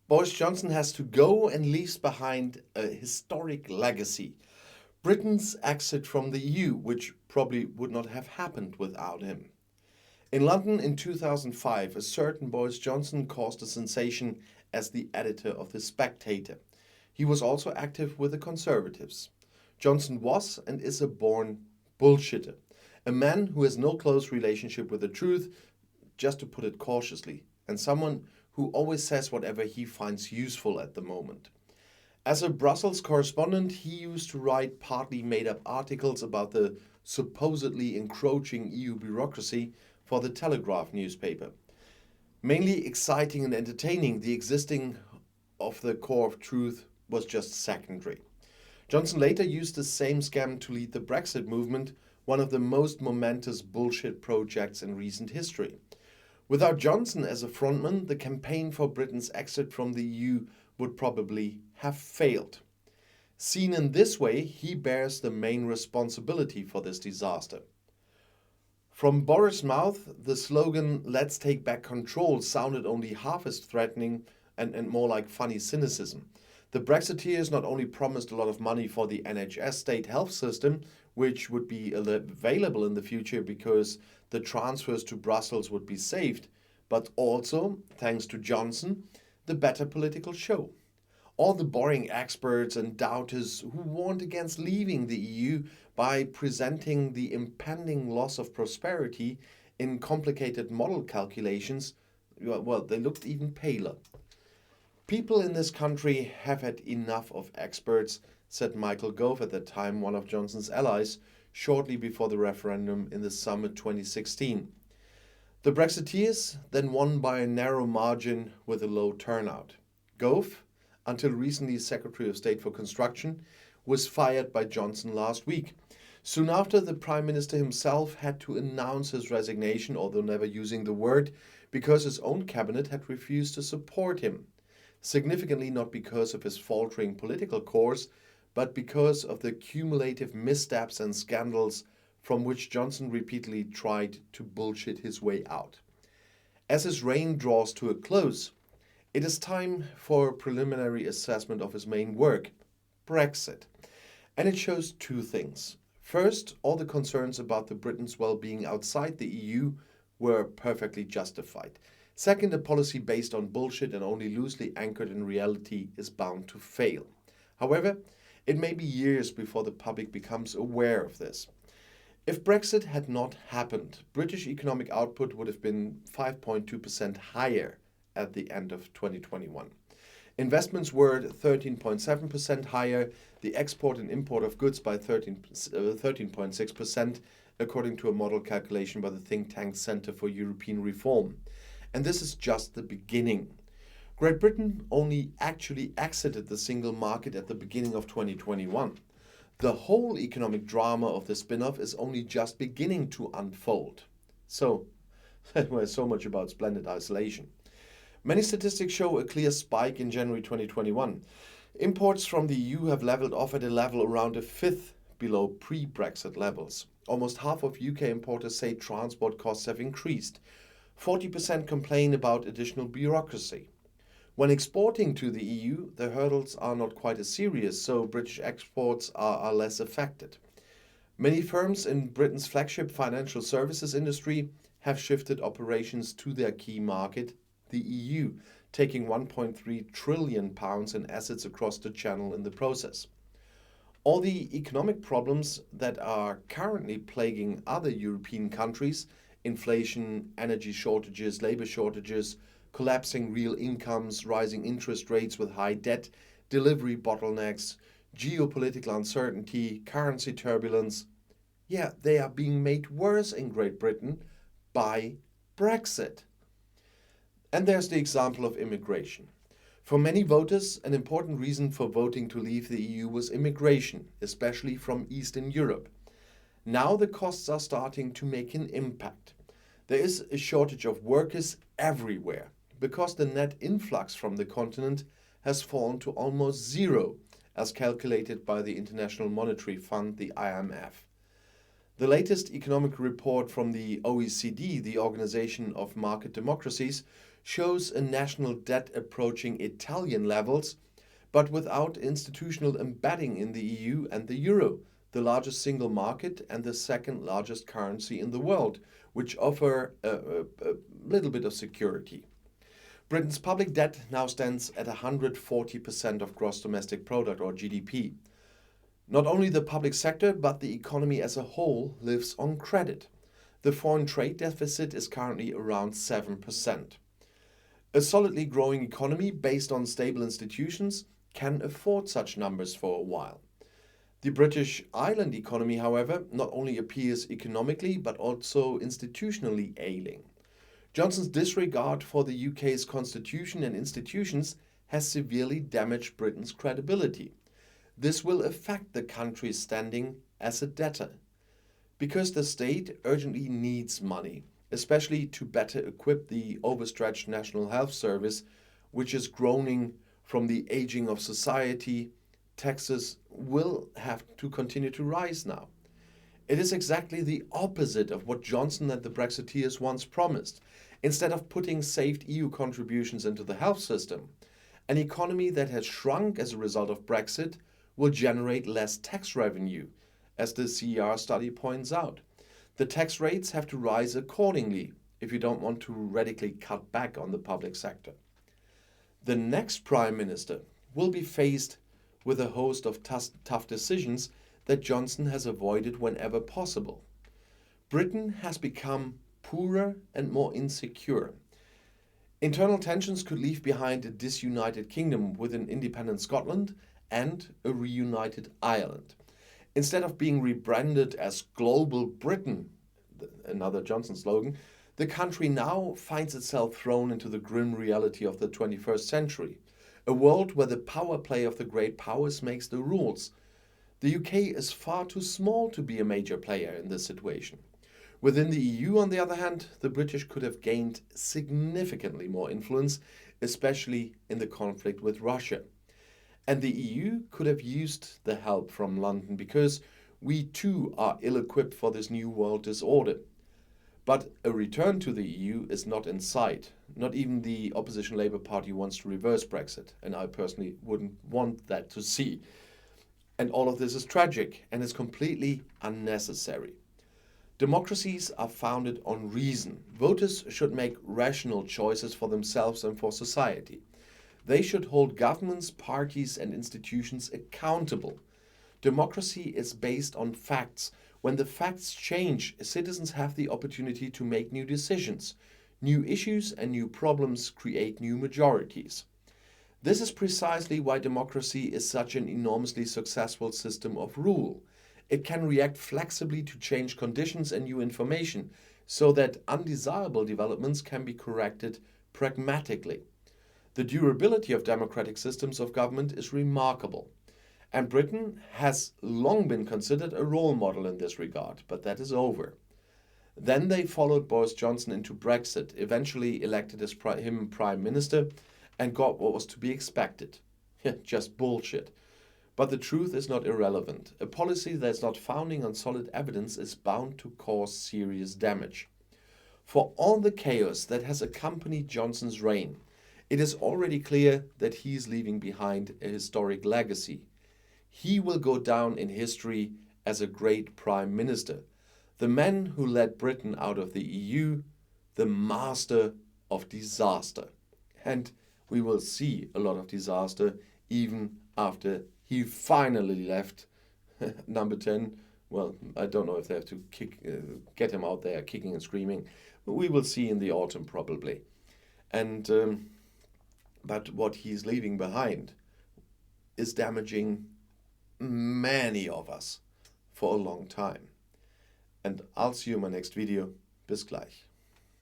Boris Johnson has to go and leaves behind a historic legacy. Britain's exit from the EU, which probably would not have happened without him. In London in 2005, a certain Boris Johnson caused a sensation as the editor of The Spectator. He was also active with the Conservatives. Johnson was and is a born bullshitter, a man who has no close relationship with the truth, just to put it cautiously, and someone who always says whatever he finds useful at the moment. As a Brussels correspondent, he used to write partly made up articles about the supposedly encroaching EU bureaucracy for the Telegraph newspaper. Mainly exciting and entertaining, the existing of the core of truth was just secondary. Johnson later used the same scam to lead the Brexit movement, one of the most momentous bullshit projects in recent history. Without Johnson as a frontman, the campaign for Britain's exit from the EU would probably have failed. Seen in this way, he bears the main responsibility for this disaster. From Boris' mouth, the slogan, "Let's take back control," sounded only half as threatening and more like funny cynicism. The Brexiteers not only promised a lot of money for the NHS state health system, which would be available in the future because the transfers to Brussels would be saved, but also, thanks to Johnson, the better political show. All the boring experts and doubters who warned against leaving the EU by presenting the impending loss of prosperity in complicated model calculations, well, they looked even paler. People in this country have had enough of experts, said Michael Gove, at that time one of Johnson's allies, shortly before the referendum in the summer 2016. The Brexiteers then won by a narrow margin with a low turnout. Gove, until recently Secretary of State for Construction, was fired by Johnson last week. Soon after, the Prime Minister himself had to announce his resignation, although never using the word, because his own cabinet had refused to support him. Significantly not because of his faltering political course, but because of the cumulative missteps and scandals from which Johnson repeatedly tried to bullshit his way out. As his reign draws to a close, it is time for a preliminary assessment of his main work, Brexit. And it shows two things. First, all the concerns about the Britain's well-being outside the EU were perfectly justified. Second, a policy based on bullshit and only loosely anchored in reality is bound to fail. However, it may be years before the public becomes aware of this. If Brexit had not happened, British economic output would have been 5.2% higher at the end of 2021. Investments were 13.7% higher, the export and import of goods by 13.6%, according to a model calculation by the think tank Centre for European Reform. And this is just the beginning. Great Britain only actually exited the single market at the beginning of 2021. The whole economic drama of the spin-off is only just beginning to unfold. So, so much about splendid isolation. Many statistics show a clear spike in January 2021. Imports from the EU have leveled off at a level around a fifth below pre-Brexit levels. Almost half of UK importers say transport costs have increased. 40% complain about additional bureaucracy. When exporting to the EU, the hurdles are not quite as serious, so British exports are less affected. Many firms in Britain's flagship financial services industry have shifted operations to their key market, the EU, taking £1.3 trillion in assets across the channel in the process. All the economic problems that are currently plaguing other European countries, inflation, energy shortages, labor shortages, collapsing real incomes, rising interest rates with high debt, delivery bottlenecks, geopolitical uncertainty, currency turbulence, they are being made worse in Great Britain by Brexit. And there's the example of immigration. For many voters, an important reason for voting to leave the EU was immigration, especially from Eastern Europe. Now the costs are starting to make an impact. There is a shortage of workers everywhere because the net influx from the continent has fallen to almost zero, as calculated by the International Monetary Fund, the IMF. The latest economic report from the OECD, the Organization of Market Democracies, shows a national debt approaching Italian levels, but without institutional embedding in the EU and the euro, the largest single market and the second largest currency in the world, which offer a little bit of security. Britain's public debt now stands at 140% of gross domestic product or GDP. Not only the public sector, but the economy as a whole lives on credit. The foreign trade deficit is currently around 7%. A solidly growing economy based on stable institutions can afford such numbers for a while. The British Island economy, however, not only appears economically but also institutionally ailing. Johnson's disregard for the UK's constitution and institutions has severely damaged Britain's credibility. This will affect the country's standing as a debtor. Because the state urgently needs money, especially to better equip the overstretched National Health Service, which is groaning from the aging of society, taxes will have to continue to rise now. It is exactly the opposite of what Johnson and the Brexiteers once promised. Instead of putting saved EU contributions into the health system, an economy that has shrunk as a result of Brexit will generate less tax revenue, as the CER study points out. The tax rates have to rise accordingly if you don't want to radically cut back on the public sector. The next Prime Minister will be faced with a host of tough decisions that Johnson has avoided whenever possible. Britain has become poorer and more insecure. Internal tensions could leave behind a disunited kingdom with an independent Scotland and a reunited Ireland. Instead of being rebranded as Global Britain, another Johnson slogan, the country now finds itself thrown into the grim reality of the 21st century, a world where the power play of the great powers makes the rules. The UK is far too small to be a major player in this situation. Within the EU, on the other hand, the British could have gained significantly more influence, especially in the conflict with Russia. And the EU could have used the help from London because we too are ill-equipped for this new world disorder. But a return to the EU is not in sight. Not even the opposition Labour Party wants to reverse Brexit, and I personally wouldn't want that to see. And all of this is tragic and is completely unnecessary. Democracies are founded on reason. Voters should make rational choices for themselves and for society. They should hold governments, parties, and institutions accountable. Democracy is based on facts. When the facts change, citizens have the opportunity to make new decisions. New issues and new problems create new majorities. This is precisely why democracy is such an enormously successful system of rule. It can react flexibly to change conditions and new information, so that undesirable developments can be corrected pragmatically. The durability of democratic systems of government is remarkable, and Britain has long been considered a role model in this regard, but that is over. Then they followed Boris Johnson into Brexit, eventually elected as him Prime Minister, and got what was to be expected. Just bullshit. But the truth is not irrelevant. A policy that's not founding on solid evidence is bound to cause serious damage. For all the chaos that has accompanied Johnson's reign, it is already clear that he is leaving behind a historic legacy. He will go down in history as a great Prime Minister, the man who led Britain out of the EU, the master of disaster. And we will see a lot of disaster even after he finally left. Number 10, well, I don't know if they have to get him out there kicking and screaming. But we will see in the autumn probably. And but what he's leaving behind is damaging many of us for a long time. And I'll see you in my next video. Bis gleich.